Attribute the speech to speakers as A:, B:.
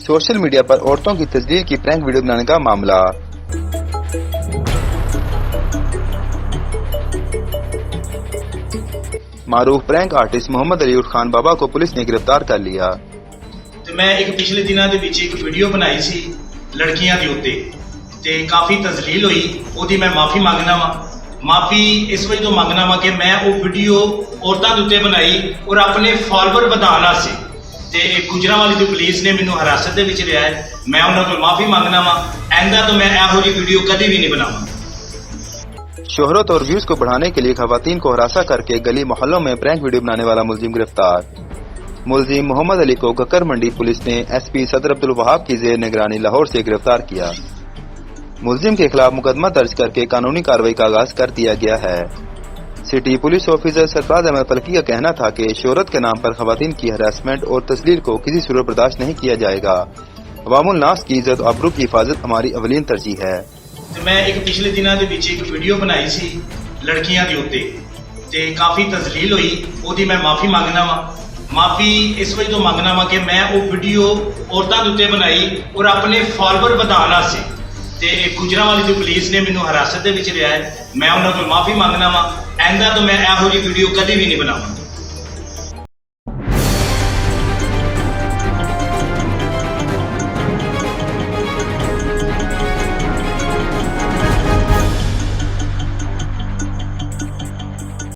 A: Social media पर औरतों की तस्लील की प्रैंक वीडियो बनाने का मामला। मारूफ प्रैंक आर्टिस्ट मोहम्मद अली उर्फ खान बाबा को पुलिस ने गिरफ्तार कर लिया।
B: ਤੇ ਮੈਂ ਇੱਕ ਪਿਛਲੇ ਦਿਨਾਂ ਦੇ ਵਿੱਚ ਇੱਕ ਵੀਡੀਓ ਬਣਾਈ ਸੀ ਲੜਕੀਆਂ ਦੇ ਉੱਤੇ ਤੇ ਕਾਫੀ ਤਜ਼ਲੀਲ ਹੋਈ। ਉਹਦੀ ਮੈਂ ਮਾਫੀ ਮੰਗਣਾ ਵਾ। ਮਾਫੀ ਇਸ ਵਜ੍ਹਾ ਤੋਂ ਮੰਗਣਾ ਵਾ ਕਿ ਮੈਂ ਉਹ ਵੀਡੀਓ ਔਰਤਾਂ ਦੇ ਉੱਤੇ ਬਣਾਈ ਔਰ ਆਪਣੇ ਫਾਲੋਅਰ ਵਧਾਉਣ ਵਾਸਤੇ ਤੇ ਗੁਜਰਾਂਵਾਲੀ ਦੀ ਪੁਲਿਸ ਨੇ ਮੈਨੂੰ ਹਿਰਾਸਤ ਦੇ ਵਿੱਚ ਲਿਆ ਹੈ। ਮੈਂ ਉਹਨਾਂ ਕੋਲ ਮਾਫੀ ਮੰਗਣਾ ਵਾ। ਆਇੰਦਾ ਤੋਂ मैं ਇਹੋ ਜਿਹੀ वीडियो कभी भी नहीं बनाऊंगा।
A: शोहरत और व्यूज को बढ़ाने के लिए खवातीन को हरासा करके गली मोहल्लों में प्रैंक वीडियो बनाने वाला मुलजिम गिरफ्तार। मुलजिम मोहम्मद अली को गकर मंडी पुलिस ने एसपी सदर अब्दुल वहाब की जेर निगरानी लाहौर से गिरफ्तार किया। मुलजिम के खिलाफ मुकदमा दर्ज करके कानूनी कार्रवाई का आगाज कर दिया गया है। City police officer Sarfraz Ahmed Falki का कहना था कि शोहरत के नाम पर खवातीन की हरासमेंट और तस्लील को किसी सूरत बर्दाश्त नहीं किया जाएगा। अवामुल नास की इज्जत और आबरू की हिफाजत हमारी अवलीन तरजीह है।
B: ਤੇ ਮੈਂ ਇੱਕ ਪਿਛਲੇ ਦਿਨਾਂ ਦੇ ਵਿੱਚ ਇੱਕ ਵੀਡੀਓ ਬਣਾਈ ਸੀ ਲੜਕੀਆਂ ਦੇ ਉੱਤੇ ਤੇ ਕਾਫੀ ਤਜ਼ਲੀਲ ਹੋਈ। ਉਹਦੀ ਮੈਂ ਮਾਫੀ ਮੰਗਣਾ ਵਾ। ਮਾਫੀ ਇਸ ਵਜ੍ਹਾ ਤੋਂ ਮੰਗਣਾ ਵਾ ਕਿ ਮੈਂ ਉਹ ਵੀਡੀਓ ਔਰਤਾਂ ਦੇ ਉੱਤੇ ਬਣਾਈ ਔਰ ਆਪਣੇ ਫਾਲੋਅਰ ਵਧਾਉਣ ਵਾਸਤੇ ਤੇ ਗੁਜਰਾਂਵਾਲੀ ਦੀ ਪੁਲਿਸ ਨੇ ਮੈਨੂੰ ਹਿਰਾਸਤ ਦੇ ਵਿੱਚ ਲਿਆ ਹੈ। ਮੈਂ ਉਹਨਾਂ ਕੋਲ ਮਾਫੀ ਮੰਗਣਾ ਵਾ। ਆਇੰਦਾ ਤੋਂ ਮੈਂ ਇਹੋ ਜਿਹੀ ਵੀਡੀਓ ਕਦੀ ਵੀ ਨਹੀਂ ਬਣਾਵਾਂਗਾ।